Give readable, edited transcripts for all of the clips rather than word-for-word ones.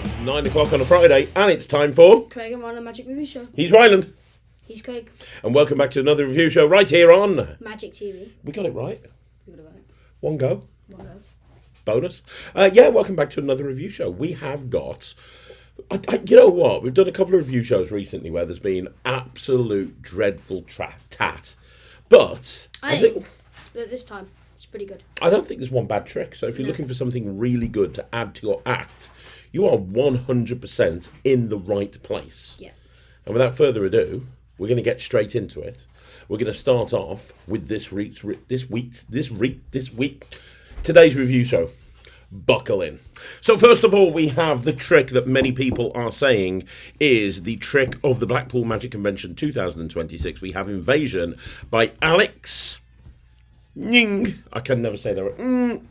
It's 9 o'clock on a Friday, and it's time for Craig and Ryland Magic Review Show. He's Ryland. He's Craig. And welcome back to another review show right here on Magic TV. We got it right. We got it right. One go. One go. Bonus. Welcome back to another review show. We have got... you know what? We've done a couple of review shows recently where there's been absolute dreadful tat. But I think this time it's pretty good. I don't think there's one bad trick. So if you're looking for something really good to add to your act, you are 100% in the right place. Yeah. And without further ado, we're going to get straight into it. We're going to start off with this week today's review show. Buckle in. So first of all, we have the trick that many people are saying is the trick of the Blackpool Magic Convention 2026. We have Invasion by Alex Ning. I can never say that right.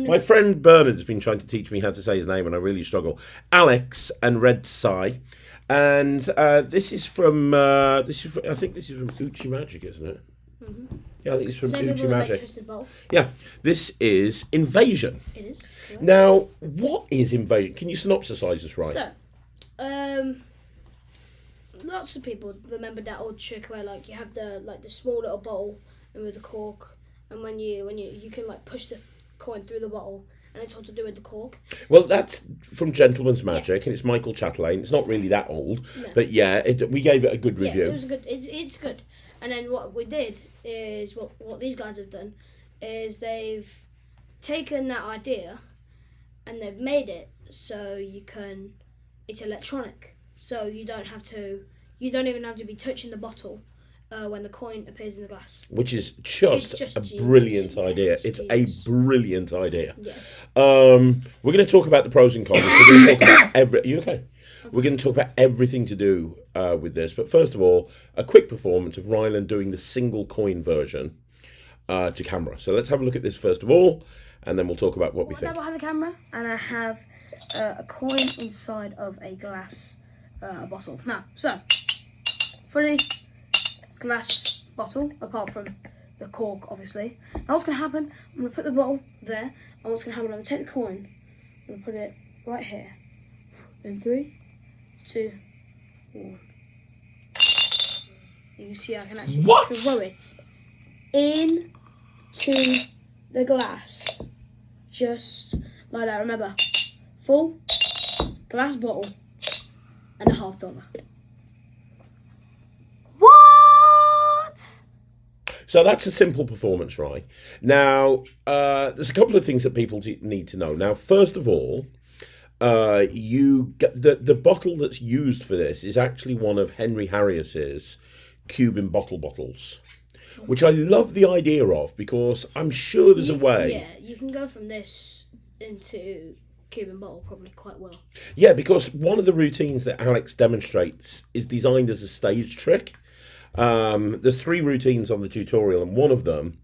My friend Bernard's been trying to teach me how to say his name, and I really struggle. Alex and Red Tsai, and this is from I think this is from Uchi Magic, isn't it? Mm-hmm. Yeah, I think it's from Uchi Magic. Yeah, this is Invasion. It is. Right. Now, what is Invasion? Can you synopsisize this right? So, lots of people remember that old trick where like you have the small little bottle and with the cork, and when you can like push the coin through the bottle, and it's all to do with the cork. Well, that's from Gentleman's Magic, and it's Michael Chatelaine. It's not really that old, but yeah, we gave it a good review. Yeah, it was good. It's good. And then what we did is what these guys have done is they've taken that idea and they've made it so it's electronic, so you don't even have to be touching the bottle when the coin appears in the glass, which is just a brilliant idea. It's a brilliant idea. Yes. We're going to talk about the pros and cons. We're going to talk about Are you okay? We're going to talk about everything to do with this. But first of all, a quick performance of Ryland doing the single coin version to camera. So let's have a look at this first of all, and then we'll talk about what we think. I'm behind the camera, and I have a coin inside of a glass bottle. Now, so, fully glass bottle, apart from the cork, obviously. Now what's going to happen, I'm going to put the bottle there, and what's going to happen, I'm going to take the coin, I'm going to put it right here. In 3, 2, 1. You can see I can actually throw it into the glass. Just like that. Remember, full glass bottle and $50. What? So that's a simple performance, right? Now, there's a couple of things that people need to know. Now, first of all, you get the bottle that's used for this is actually one of Henry Harrius's Cuban bottles, which I love the idea of, because I'm sure there's a way. Yeah, you can go from this into Cuban bottle probably quite well. Yeah, because one of the routines that Alex demonstrates is designed as a stage trick. There's 3 routines on the tutorial, and one of them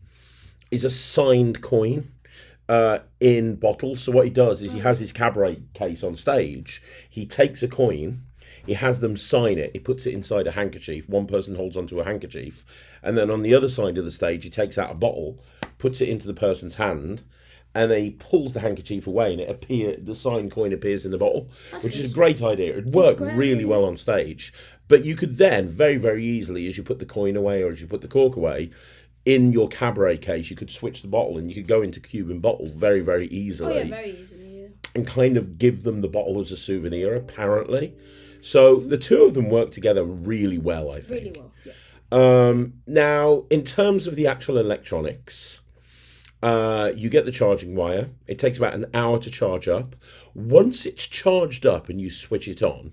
is a signed coin in bottles. So what he does is he has his cabaret case on stage. He takes a coin, he has them sign it, he puts it inside a handkerchief. One person holds onto a handkerchief, and then on the other side of the stage he takes out a bottle, puts it into the person's hand, and then he pulls the handkerchief away, and the signed coin appears in the bottle. That's which good. Is a great idea. It worked really well on stage. But you could then very, very easily, as you put the coin away or as you put the cork away, in your cabaret case, you could switch the bottle and you could go into Cuban bottle very, very easily. Oh, yeah, very easily, yeah. And kind of give them the bottle as a souvenir, apparently. So the two of them work together really well, I think. Really well, yeah. Now, in terms of the actual electronics, you get the charging wire. It takes about an hour to charge up. Once it's charged up and you switch it on,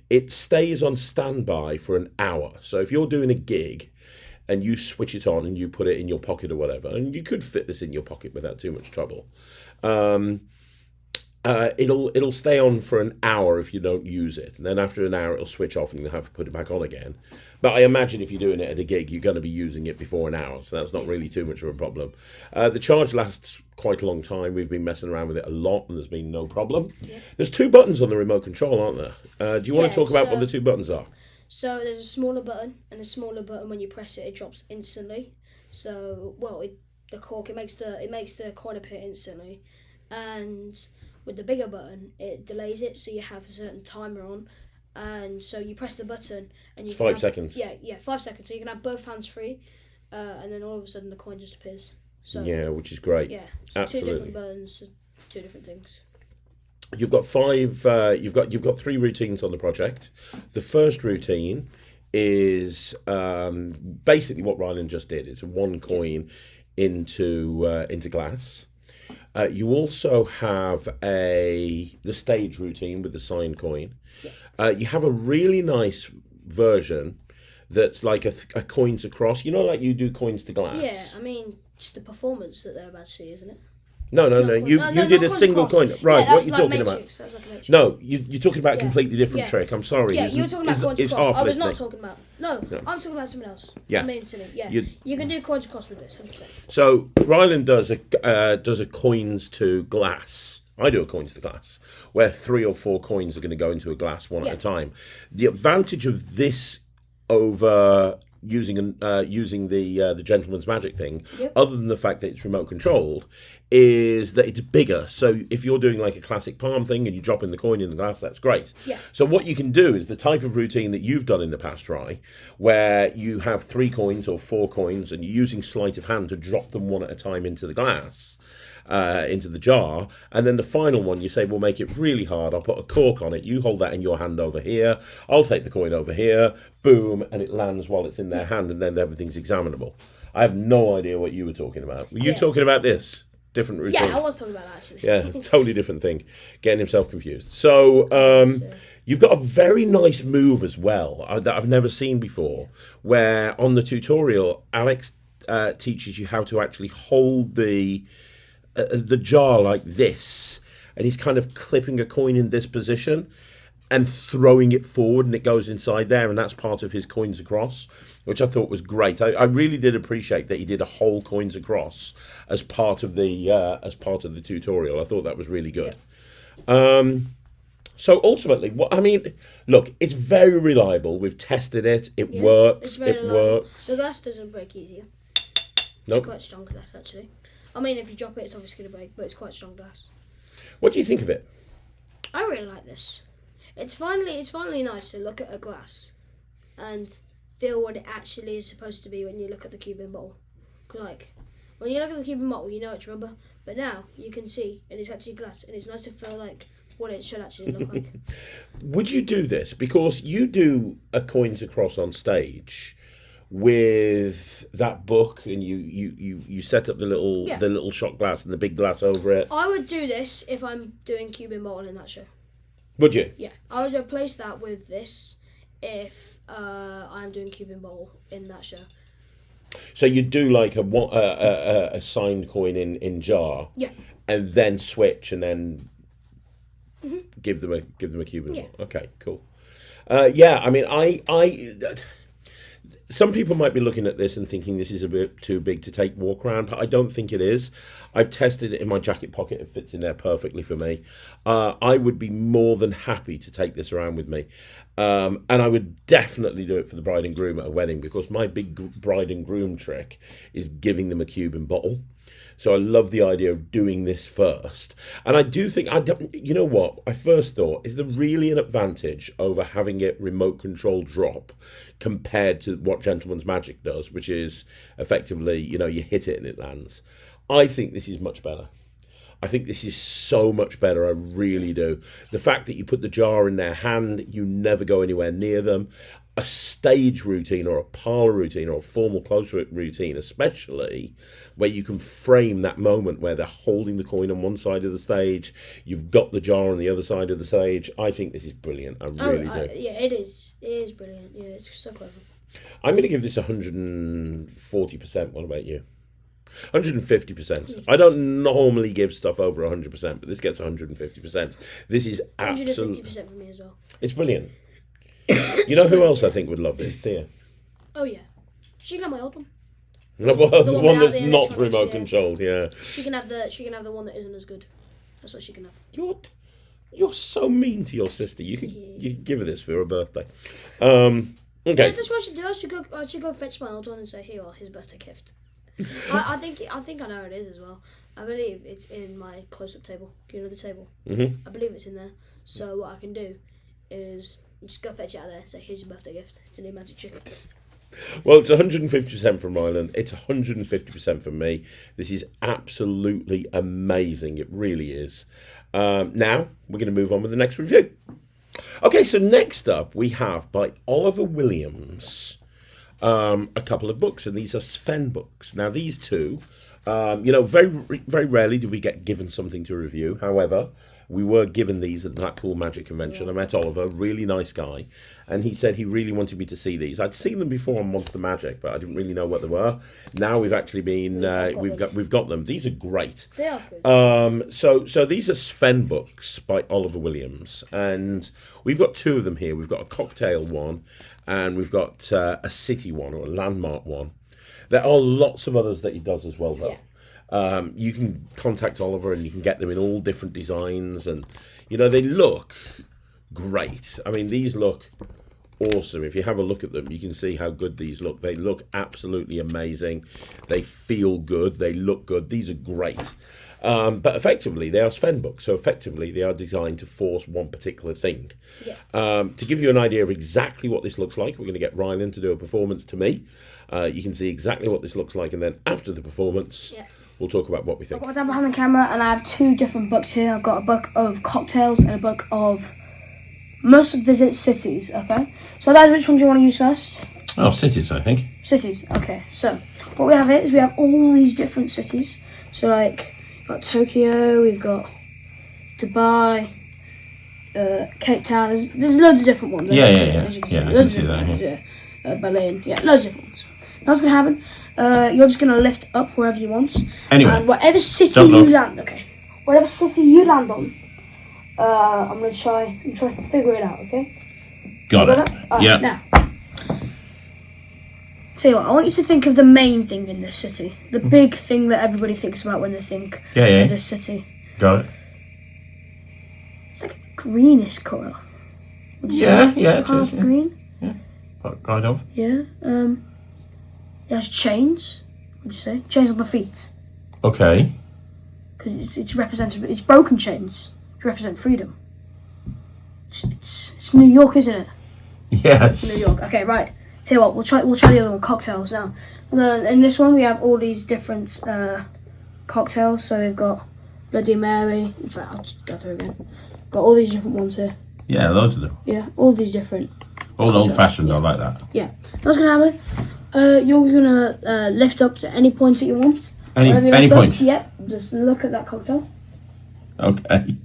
it stays on standby for an hour. So if you're doing a gig and you switch it on and you put it in your pocket or whatever, and you could fit this in your pocket without too much trouble, it'll stay on for an hour if you don't use it, and then after an hour it'll switch off and you'll have to put it back on again. But I imagine if you're doing it at a gig, you're going to be using it before an hour, so that's not really too much of a problem. The charge lasts quite a long time. We've been messing around with it a lot and there's been no problem. Yeah. There's 2 buttons on the remote control, aren't there? Do you want to talk about what the 2 buttons are? So there's a smaller button, and the smaller button, when you press it, it drops instantly. So, the cork, it makes the coin appear instantly, and with the bigger button, it delays it, so you have a certain timer on, and so you press the button and you It's 5 seconds. Yeah, 5 seconds. So you can have both hands free, and then all of a sudden the coin just appears. So Yeah, which is great. yeah, so Absolutely. 2 different buttons, 2 different things. You've got 5. You've got 3 routines on the project. The first routine is basically what Ryland just did. It's a 1 coin into glass. You also have the stage routine with the signed coin. Yeah. You have a really nice version that's like a coins across. You know, like you do coins to glass. Yeah, I mean, it's the performance that they're about to see, isn't it? No. You did a single coin. Right, Yeah, what are you like talking Matrix. about? That was like a Matrix. No, you're talking about a completely different Yeah. trick. I'm sorry. Yeah, you were talking about coins It's across. half I was listening. not talking about. No, I'm talking about something else. Yeah. I'm being silly. Yeah, You- you can do coins across with this. 100%. So Ryland does a coins to glass. I do a coins to glass, where 3 or 4 coins are going to go into a glass one at a time. The advantage of this over using the gentleman's magic thing, other than the fact that it's remote controlled, is that it's bigger. So if you're doing like a classic palm thing and you drop in the coin in the glass, that's great. Yeah. So what you can do is the type of routine that you've done in the past, Rye, where you have 3 coins or 4 coins and you're using sleight of hand to drop them one at a time into the glass. Into the jar, and then the final one you say, we'll make it really hard. I'll put a cork on it. You hold that in your hand over here. I'll take the coin over here. Boom, and it lands while it's in their hand, and then everything's examinable. I have no idea what you were talking about. Were you talking about this? Different routine? Yeah, I was talking about that actually. Yeah, totally different thing. Getting himself confused. So you've got a very nice move as well that I've never seen before, where on the tutorial, Alex teaches you how to actually hold the jar like this, and he's kind of clipping a coin in this position and throwing it forward, and it goes inside there, and that's part of his coins across, which I thought was great. I really did appreciate that he did a whole coins across as part of the tutorial. I thought that was really good. Yeah. So ultimately, look, it's very reliable. We've tested it. It works. It's very reliable. The glass doesn't break easier. Nope. It's quite strong glass actually. I mean, if you drop it, it's obviously going to break, but it's quite strong glass. What do you think of it? I really like this. It's finally nice to look at a glass and feel what it actually is supposed to be when you look at the Cuban bottle. 'Cause like, when you look at the Cuban bottle, you know it's rubber, but now you can see, and it's actually glass, and it's nice to feel like what it should actually look like. Would you do this? Because you do a coins across on stage with that book, and you set up the little shot glass and the big glass over it. I would do this if I'm doing Cuban bottle in that show. Would you? Yeah, I would replace that with this if I'm doing Cuban bottle in that show. So you do like a signed coin in jar, Yeah, and then switch, and then give them a Cuban bottle. Okay, cool. Yeah, I mean, I some people might be looking at this and thinking this is a bit too big to take walk around, but I don't think it is. I've tested it in my jacket pocket. It fits in there perfectly for me. I would be more than happy to take this around with me. And I would definitely do it for the bride and groom at a wedding, because my big bride and groom trick is giving them a Cuban bottle. So I love the idea of doing this first. And I do think, you know what, I first thought, is there really an advantage over having it remote control drop compared to what Gentleman's Magic does, which is effectively, you hit it and it lands? I think this is much better. I think this is so much better. I really do. The fact that you put the jar in their hand, you never go anywhere near them. A stage routine or a parlour routine or a formal close routine, especially where you can frame that moment where they're holding the coin on one side of the stage, you've got the jar on the other side of the stage. I think this is brilliant. I really do. Yeah, it is. It is brilliant. Yeah, it's so clever. I'm going to give this 140%. What about you? 150%. I don't normally give stuff over 100%, but this gets 150%. This is absolutely 150% for me as well. It's brilliant. You know who else I think would love this? Thea. Oh yeah, she can have my old one. The one that's not remote controlled. Yeah. She can have the one that isn't as good. That's what she can have. You're so mean to your sister. You could give her this for her birthday. Okay. Yeah, that's what I should do. I should go fetch my old one and say, here, his birthday gift. I think I know it is as well. I believe it's in my close-up table. You know the table? Mm-hmm. I believe it's in there. So what I can do is just go fetch it out of there and say, here's your birthday gift. It's a new magic trick. Well, it's 150% from Ryland. It's 150% from me. This is absolutely amazing. It really is. Now, we're going to move on with the next review. Okay, so next up, we have by Oliver Williams a couple of books, and these are Sven books. Now, these two, very, very rarely do we get given something to review. However, we were given these at the Blackpool Magic Convention. Yeah. I met Oliver, really nice guy, and he said he really wanted me to see these. I'd seen them before on Monster Magic, but I didn't really know what they were. Now we've actually been we've got them. These are great. They are good. So these are Sven books by Oliver Williams, and we've got two of them here. We've got a cocktail one, and we've got a city one or a landmark one. There are lots of others that he does as well, though. Yeah. You can contact Oliver and you can get them in all different designs, and they look great. I mean, these look awesome. If you have a look at them, you can see how good these look. They look absolutely amazing. They feel good. They look good. These are great. But effectively, they are Sven books. So effectively, they are designed to force one particular thing. Yeah. To give you an idea of exactly what this looks like, we're going to get Ryland to do a performance to me. You can see exactly what this looks like, and then after the performance, we'll talk about what we think. I've got down behind the camera, and I have two different books here. I've got a book of cocktails and a book of must visit cities. Okay, so Dad, which one do you want to use first? Oh, cities, I think. Cities. Okay, so what we have here is we have all these different cities. So like, we've got Tokyo, we've got Dubai, Cape Town. There's loads of different ones. Yeah. As you can see. Yeah, I Loads can of see that, different ones. Yeah. Berlin. Yeah, loads of different ones. Now what's gonna happen? You're just gonna lift up wherever you want. Anyway. And whatever city Don't you look. land, whatever city you land on, I'm gonna try to figure it out. Okay. Got it. Alright, Yeah. Now, tell you what, I want you to think of the main thing in this city, the big thing that everybody thinks about when they think Yeah. of this city. Got it. It's like a greenish colour. Would you Yeah, say? yeah, it Kind is, of yeah. green. Kind of. Yeah. It has chains. Would you say chains on the feet? Okay. Because it's represented. It's broken chains to represent freedom. It's New York, isn't it? Yes. New York. Okay, right. Tell you what, we'll try the other one, cocktails now. In this one, we have all these different cocktails. So we've got Bloody Mary. In fact, I'll just go through again. Got all these different ones here. Yeah, loads of them. Yeah, all these different. All old-fashioned, I like that. Yeah. What's gonna happen? You're gonna lift up to any point that you want. Any lift up, point? Yep. Just look at that cocktail. Okay.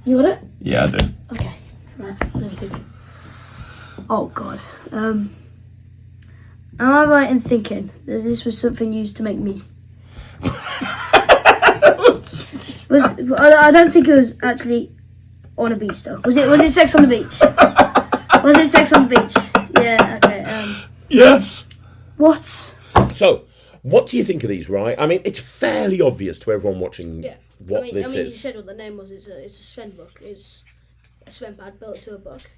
You got it? Yeah, I do. Okay. Right. Let me think. Oh God. Am I right in thinking that this was something used to make me? I don't think it was actually on a beach though. Was it sex on the beach? Was it sex on the beach? Yeah. Okay. Yes. What? So, what do you think of these, right? I mean, it's fairly obvious to everyone watching what this you is. said what the name was. It's a Sven book. It's a Sven pad built to a book.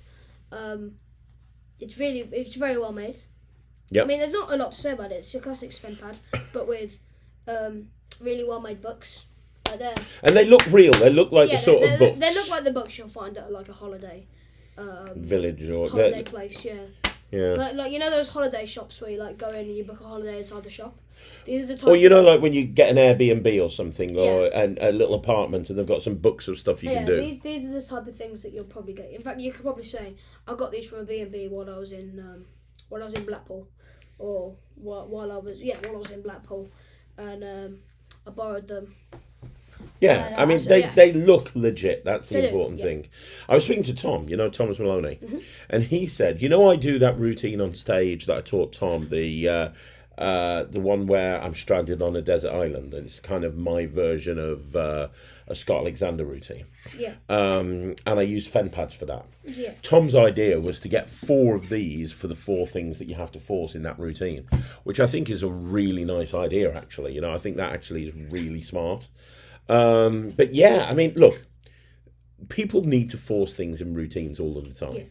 It's very well made. Yep. I mean, there's not a lot to say about it. It's a classic Sven pad, but with really well made books. Right there. And they look real. They look like the sort of books. They look like the books you'll find at like a holiday village or holiday place. Yeah. Yeah. Like you know those holiday shops where you like go in and you book a holiday inside the shop. These are the type. Or like when you get an Airbnb or something, or a little apartment, and they've got some books of stuff you can do. These are the type of things that you'll probably get. In fact, you could probably say I got these from a B&B while I was in Blackpool, or while I was in Blackpool, and I borrowed them. Yeah, I mean, they look legit. That's the important thing. I was speaking to Tom, Thomas Maloney, and he said, I do that routine on stage that I taught Tom, the one where I'm stranded on a desert island, and it's kind of my version of a Scott Alexander routine. Yeah. And I use fen pads for that. Yeah. Tom's idea was to get 4 of these for the 4 things that you have to force in that routine, which I think is a really nice idea, actually. I think that actually is really smart. But yeah, I mean, look, people need to force things in routines all of the time.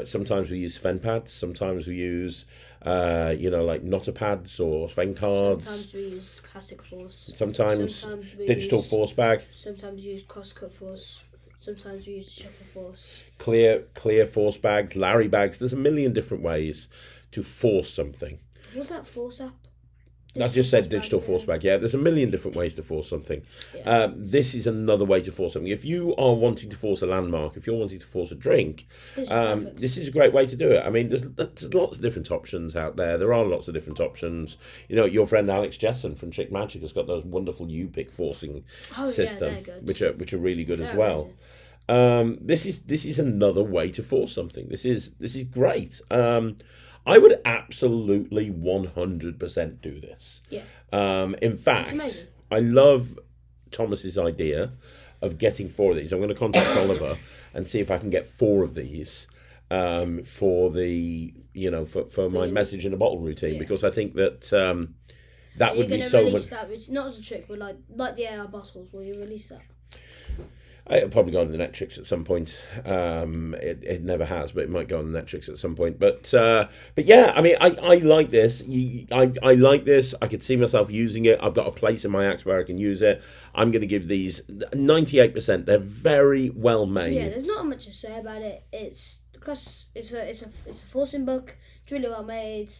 Sometimes we use Sven pads. Sometimes we use, like Notter pads or Sven cards. Sometimes we use classic force. Sometimes we digital use, force bag. Sometimes we use cross-cut force. Sometimes we use shuffle force. Clear force bags, Larry bags. There's a million different ways to force something. What's that force app? I just said digital force bag. Yeah, there's a million different ways to force something. Yeah. This is another way to force something. If you are wanting to force a landmark, if you're wanting to force a drink, this is a great way to do it. I mean, there's lots of different options out there. There are lots of different options. Your friend Alex Jessen from Chick Magic has got those wonderful U-pick forcing system, which are really good as well. This is another way to force something. This is great. I would absolutely 100% do this. Yeah. In fact, I love Thomas's idea of getting 4 of these. I'm going to contact Oliver and see if I can get 4 of these for the for my message in a bottle routine, because I think that that would be so much. That, not as a trick, but like the AR bottles. Will you release that? It'll probably go on the Netrix at some point. It never has, but it might go on the Netrix at some point. But yeah, I mean, I like this. I like this. I could see myself using it. I've got a place in my axe where I can use it. I'm going to give these 98%. They're very well made. Yeah, there's not much to say about it. It's a forcing book. It's really well made.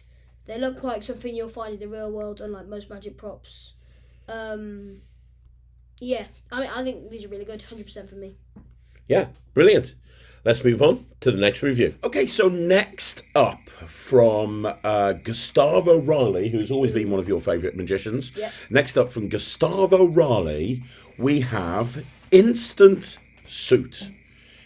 They look like something you'll find in the real world, unlike most magic props. Yeah, I think these are really good, 100% for me. Yeah, brilliant. Let's move on to the next review. Okay, so next up from Gustavo Raley, who's always been one of your favourite magicians. Yep. Next up from Gustavo Raley, we have Instant Suit.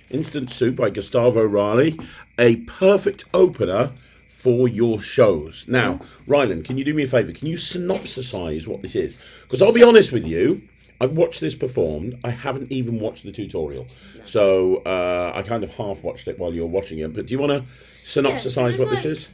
Instant Suit by Gustavo Raley, a perfect opener for your shows. Now, Ryland, can you do me a favour? Can you synopsisize what this is? Because I'll be honest with you, I've watched this performed. I haven't even watched the tutorial. No. So I kind of half watched it while you were watching it. But do you want to synopsisize what this is?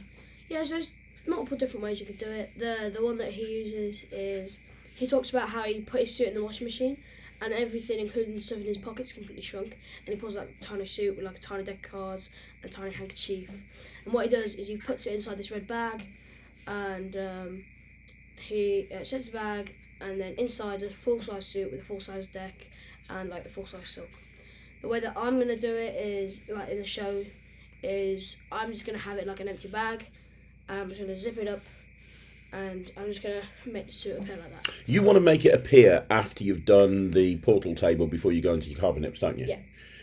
Yeah, so there's multiple different ways you could do it. The one that he uses is, he talks about how he put his suit in the washing machine and everything, including the stuff in his pockets, completely shrunk. And he pulls out a tiny suit with like a tiny deck of cards and a tiny handkerchief. And what he does is he puts it inside this red bag and he sets the bag, and then inside a full-size suit with a full-size deck and like the full-size silk. The way that I'm going to do it is, like in the show, is I'm just going to have it like an empty bag, and I'm just going to zip it up, and I'm just going to make the suit appear like that. You want to make it appear after you've done the portal table before you go into your carbon nips, don't you? Yeah.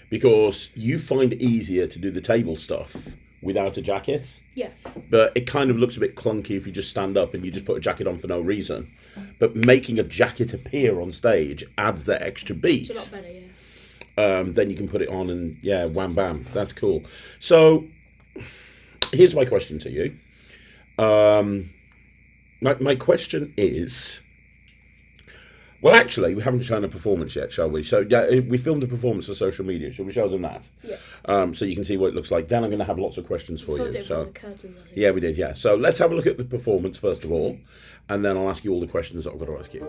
Because you find it easier to do the table stuff without a jacket. Yeah. But it kind of looks a bit clunky if you just stand up and you just put a jacket on for no reason. But making a jacket appear on stage adds that extra beat. It's a lot better, yeah. Then you can put it on and, yeah, wham bam. That's cool. So, here's my question to you. My question is... Well, actually, we haven't shown a performance yet, shall we? So, yeah, we filmed a performance for social media. Shall we show them that? Yeah. So you can see what it looks like. Then I'm going to have lots of questions for you. So, the curtains, I think. Yeah, we did, yeah. So let's have a look at the performance, first of all, and then I'll ask you all the questions that I've got to ask you.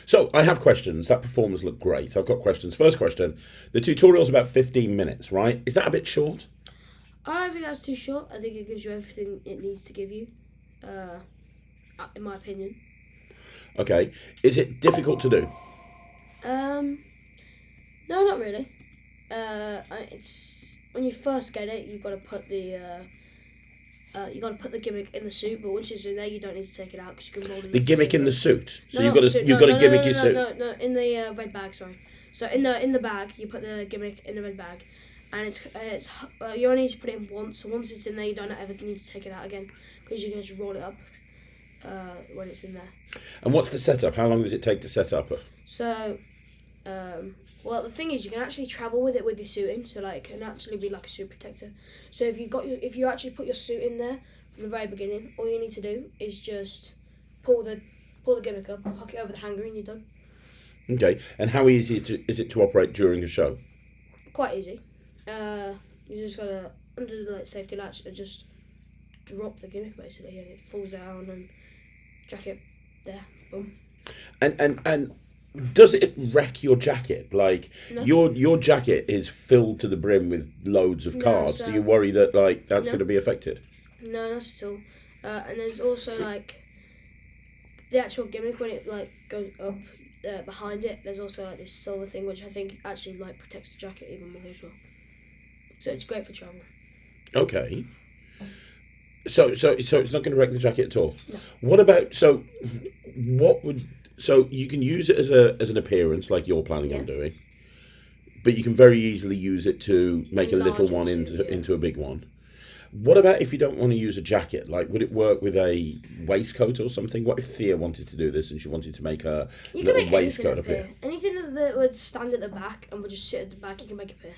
So, I have questions. That performance looked great. I've got questions. First question. The tutorial's about 15 minutes, right? Is that a bit short? I don't think that's too short. I think it gives you everything it needs to give you, in my opinion. Okay. Is it difficult to do? No, not really. It's when you first get it, you've got to put the gimmick in the suit, but once it's in there, you don't need to take it out because you can roll it. The gimmick in the suit. So no, you've got to gimmick your suit. No, in the red bag. Sorry. So in the bag, you put the gimmick in the red bag, and you only need to put it in once. So once it's in there, you don't ever need to take it out again because you can just roll it up when it's in there. And what's the setup? How long does it take to set up? So, Well, the thing is, you can actually travel with it with your suit in, so like, it can actually be like a suit protector. So if you actually put your suit in there from the very beginning, all you need to do is just pull the gimmick up, hook it over the hanger, and you're done. Okay, and how easy is it to operate during a show? Quite easy. You just gotta under the safety latch and just drop the gimmick basically, and it falls down and jacket there, boom. And does it wreck your jacket? Like No. your jacket is filled to the brim with loads of No, cards. so- Do you worry that that's No. going to be affected? No, not at all. And there's also like the actual gimmick when it like goes up behind it. There's also like this silver thing which I think actually like protects the jacket even more as well. So it's great for travel. Okay. So it's not going to wreck the jacket at all. No. What about so you can use it as an appearance like you're planning on doing, but you can very easily use it to make a little Enlarge one the suit, into a big one. What about if you don't want to use a jacket? Like, would it work with a waistcoat or something? What if Thea wanted to do this and she wanted to make a You can little make waistcoat anything appear? Anything that would stand at the back and would just sit at the back, you can make it appear.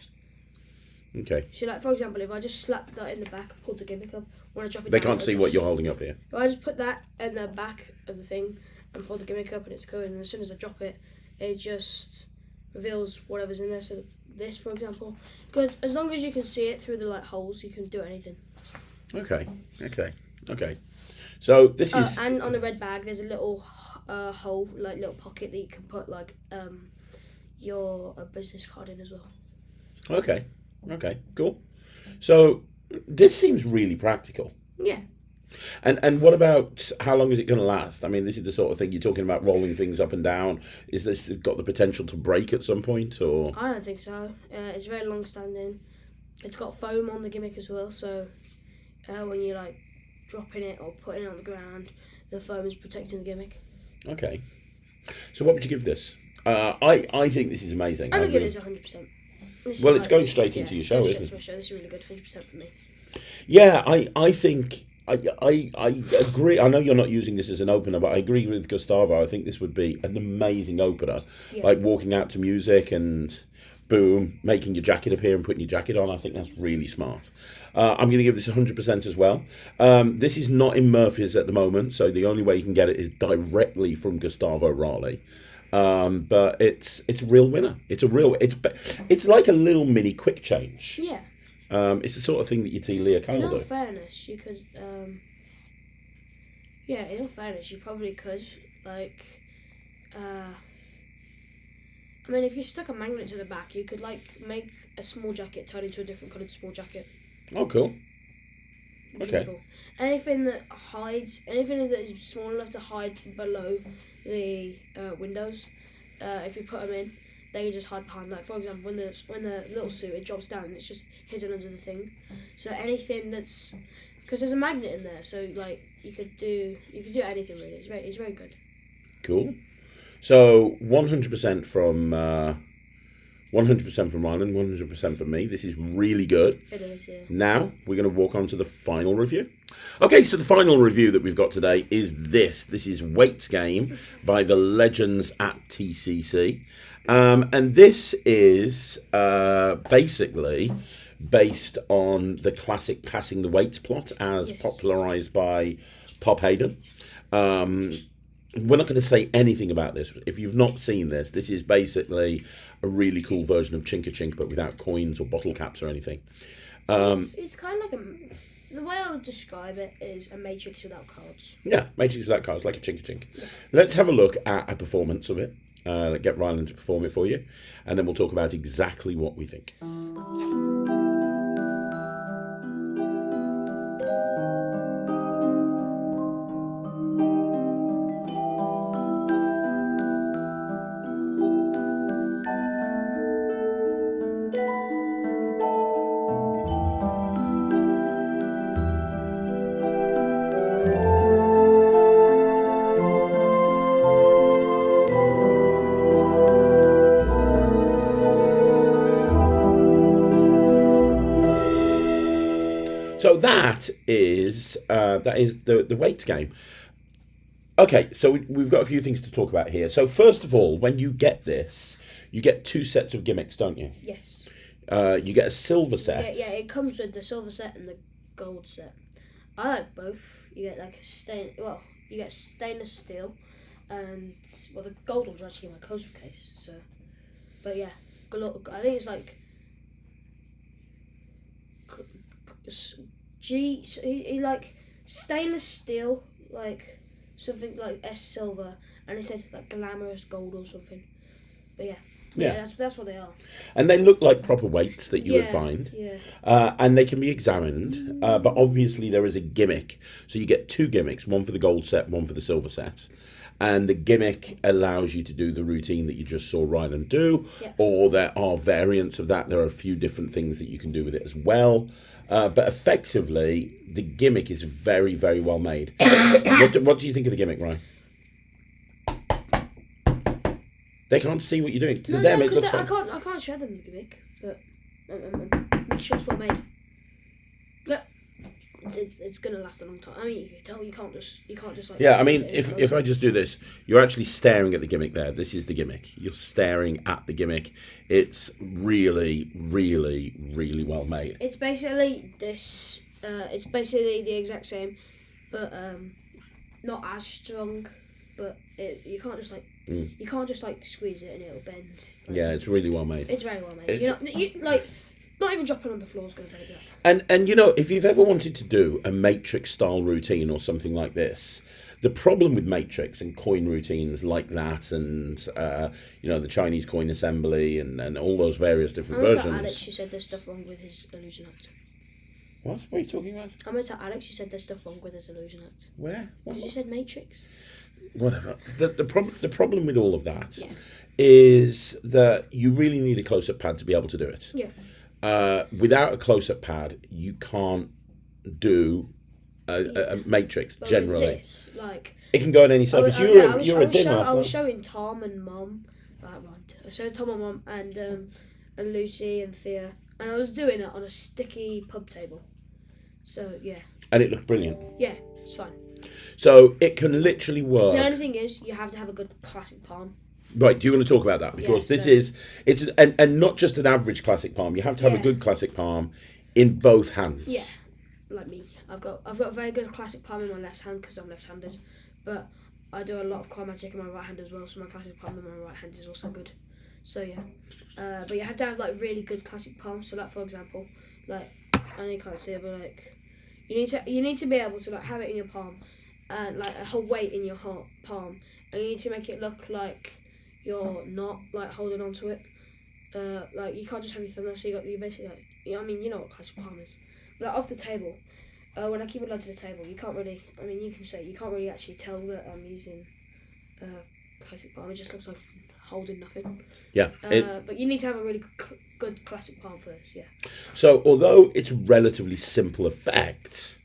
Okay. So like for example, if I just slap that in the back, pull the gimmick up, when I drop it They down, can't see what you're holding up here. If I just put that in the back of the thing and pull the gimmick up and it's going, and as soon as I drop it, it just reveals whatever's in there. So this, for example, good. As long as you can see it through the like holes, you can do anything. Okay. So this is And on the red bag, there's a little hole, like little pocket that you can put like your business card in as well. okay. Cool. So this seems really practical. Yeah. And what about how long is it going to last? I mean, this is the sort of thing you're talking about, rolling things up and down. Is this got the potential to break at some point, or? I don't think so. It's very long standing. It's got foam on the gimmick as well, so when you like dropping it or putting it on the ground, the foam is protecting the gimmick. Okay. So what would you give this? I think this is amazing. I would give really- this 100%. Well, it's going straight into your show, isn't it? This is really good, 100% for me. Yeah, I think I agree. I know you're not using this as an opener, but I agree with Gustavo. I think this would be an amazing opener, Yeah. like walking out to music and boom, making your jacket appear and putting your jacket on. I think that's really smart. I'm going to give this 100% as well. This is not in Murphy's at the moment, so the only way you can get it is directly from Gustavo Raley. But it's a real winner. It's like a little mini quick change. Yeah. It's the sort of thing that you'd see Leah In Kyle all do. fairness, you could. Yeah, in all fairness, you probably could like. I mean, if you stuck a magnet to the back, you could like make a small jacket turn into a different coloured small jacket. Oh, cool. Which is Okay. Cool. Anything that is small enough to hide below the windows, if you put them in, they can just hide behind. Like for example, when the little suit it drops down, it's just hidden under the thing. So anything that's because there's a magnet in there, so like you could do anything really. It's very good. Cool. So 100% from 100% from Ryland, 100% from me. This is really good. It is, yeah. Now we're going to walk on to the final review. Okay, so the final review that we've got today is this. This is Weights Game by the Legends at TCC. And this is basically based on the classic Passing the Weights plot as Yes. popularised by Pop Hayden. We're not going to say anything about this. If you've not seen this, this is basically a really cool version of Chink a Chink, but without coins or bottle caps or anything. It's kind of like the way I would describe it is a Matrix without cards. Yeah, Matrix without cards, like a Chink a Chink. Let's have a look at a performance of it. Get Ryland to perform it for you, and then we'll talk about exactly what we think. So that is the Weights Game. Okay, so we've got a few things to talk about here. So first of all, when you get this, you get 2 sets of gimmicks, don't you? Yes. You get a silver set. Yeah, it comes with the silver set and the gold set. I like both. You get like you get stainless steel, and the gold ones are actually in my coaster case. So, but yeah, I think it's like he like stainless steel, like something like S silver, and it said like glamorous gold or something. But yeah, that's what they are. And they look like proper weights that you would find. Yeah. And they can be examined, but obviously there is a gimmick. So you get 2 gimmicks, one for the gold set, one for the silver set. And the gimmick allows you to do the routine that you just saw Ryland do, or there are variants of that. There are a few different things that you can do with it as well. But effectively, the gimmick is very, very well made. What do you think of the gimmick, Ryan? They can't see what you're doing. To them, it looks like... I can't show them the gimmick, but make sure it's well made. Look, it's gonna last a long time. I mean, you can tell you can't just like. Yeah, I mean, if I just do this, you're actually staring at the gimmick there. This is the gimmick. You're staring at the gimmick. It's really, really, really well made. It's basically this. It's basically the exact same, but not as strong. But you can't just like. You can't just like squeeze it and it'll bend. Like, yeah, it's really well made. It's very well made. Not even dropping on the floor is going to break that. And if you've ever wanted to do a Matrix style routine or something like this, the problem with Matrix and coin routines like that, and the Chinese coin assembly and all those various different versions. Alex, you said there's stuff wrong with his illusion act. What are you talking about? I meant to Alex, you said there's stuff wrong with his illusion act. Where? Because you said Matrix. Whatever. The problem with all of that is that you really need a close-up pad to be able to do it. Yeah. Without a close-up pad, you can't do a Matrix but generally. With this, it can go on any surface. I was showing Tom and Mum. I showed Tom and Mum and Lucy and Thea, and I was doing it on a sticky pub table. So yeah. And it looked brilliant. Yeah, it's fine. So it can literally work. The only thing is, you have to have a good classic palm. Right, do you want to talk about that? Because it's not just an average classic palm. You have to have a good classic palm in both hands. Yeah, like me. I've got a very good classic palm in my left hand because I'm left-handed, but I do a lot of car magic in my right hand as well, so my classic palm in my right hand is also good. So yeah, but you have to have like really good classic palm. So like for example, like I know you can't see it, but like you need to be able to like have it in your palm. And like a whole weight in your palm, and you need to make it look like you're not like holding on to it. Like you can't just have your thumb there. So you basically like you know what classic palm is. But like, off the table, when I keep it low to the table, you can't really. I mean, you can't really actually tell that I'm using classic palm. It just looks like holding nothing. Yeah. But you need to have a really good classic palm for this. Yeah. So although it's relatively simple effect.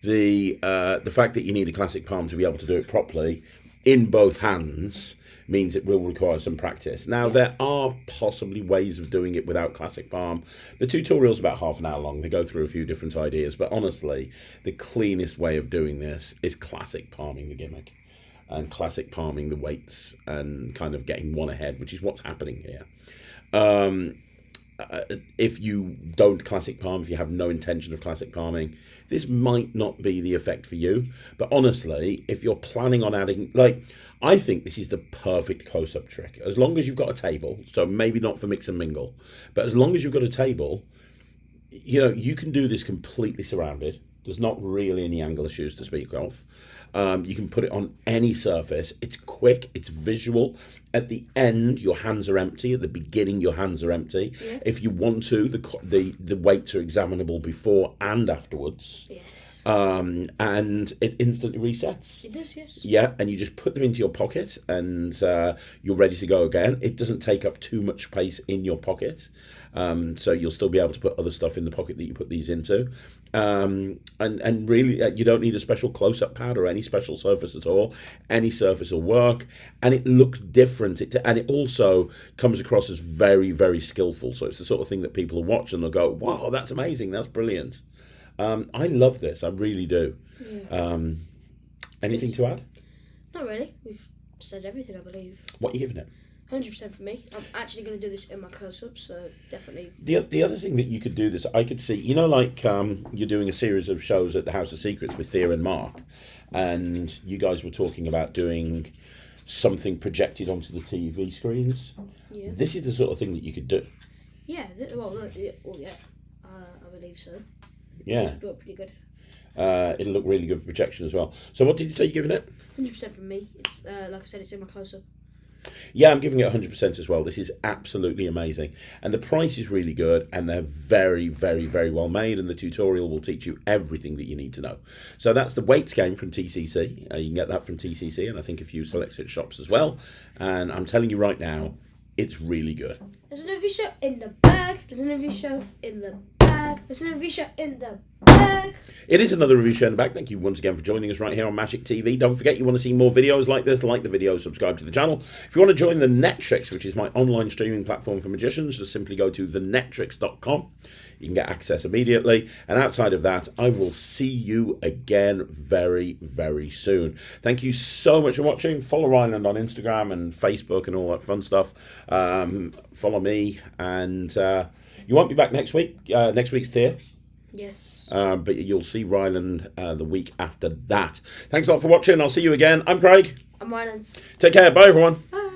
The fact that you need a classic palm to be able to do it properly in both hands means it will require some practice. Now, there are possibly ways of doing it without classic palm. The tutorial's about half an hour long. They go through a few different ideas, but honestly, the cleanest way of doing this is classic palming the gimmick and classic palming the weights and kind of getting one ahead, which is what's happening here. If you don't classic palm, if you have no intention of classic palming, this might not be the effect for you. But honestly, if you're planning on adding, I think this is the perfect close-up trick. As long as you've got a table, so maybe not for mix and mingle, but as long as you've got a table, you can do this completely surrounded. There's not really any angle issues to speak of. You can put it on any surface. It's quick. It's visual. At the end, your hands are empty. At the beginning, your hands are empty. Yeah. If you want to, the weights are examinable before and afterwards. Yes. And it instantly resets. It does, yes. Yeah, and you just put them into your pocket and you're ready to go again. It doesn't take up too much space in your pocket. So you'll still be able to put other stuff in the pocket that you put these into. And really, you don't need a special close-up pad or any special surface at all. Any surface will work, and it looks different. And it also comes across as very, very skillful. So it's the sort of thing that people will watch and they'll go, "Wow, that's amazing! That's brilliant." I love this. I really do. Yeah. Anything to add? Not really. We've said everything, I believe. What are you giving it? 100% for me. I'm actually going to do this in my close-up, so definitely. The other thing that you could do this, I could see, you know, like you're doing a series of shows at the House of Secrets with Thea and Mark, and you guys were talking about doing something projected onto the TV screens. Yeah. This is the sort of thing that you could do. Yeah, I believe so. Yeah. This would look pretty good. It'll look really good for projection as well. So what did you say you're giving it? 100% from me. It's like I said, it's in my close-up. Yeah, I'm giving it 100% as well. This is absolutely amazing. And the price is really good, and they're very, very, very well made, and the tutorial will teach you everything that you need to know. So that's the weights game from TCC. You can get that from TCC, and I think a few selected shops as well. And I'm telling you right now, it's really good. There's an overview show in the bag. There's an overview show in the bag. There's an overview show in the bag. It is another review show in the back. Thank you once again for joining us right here on Magic TV. Don't forget, you want to see more videos like this, like the video, subscribe to the channel. If you want to join the Netrix, which is my online streaming platform for magicians, just simply go to thenetrix.com. You can get access immediately. And outside of that, I will see you again very, very soon. Thank you so much for watching. Follow Ryland on Instagram and Facebook and all that fun stuff. Follow me. And you won't be back next week. Next week's Thea. Yes. But you'll see Ryland the week after that. Thanks a lot for watching. I'll see you again. I'm Craig. I'm Ryland. Take care. Bye, everyone. Bye.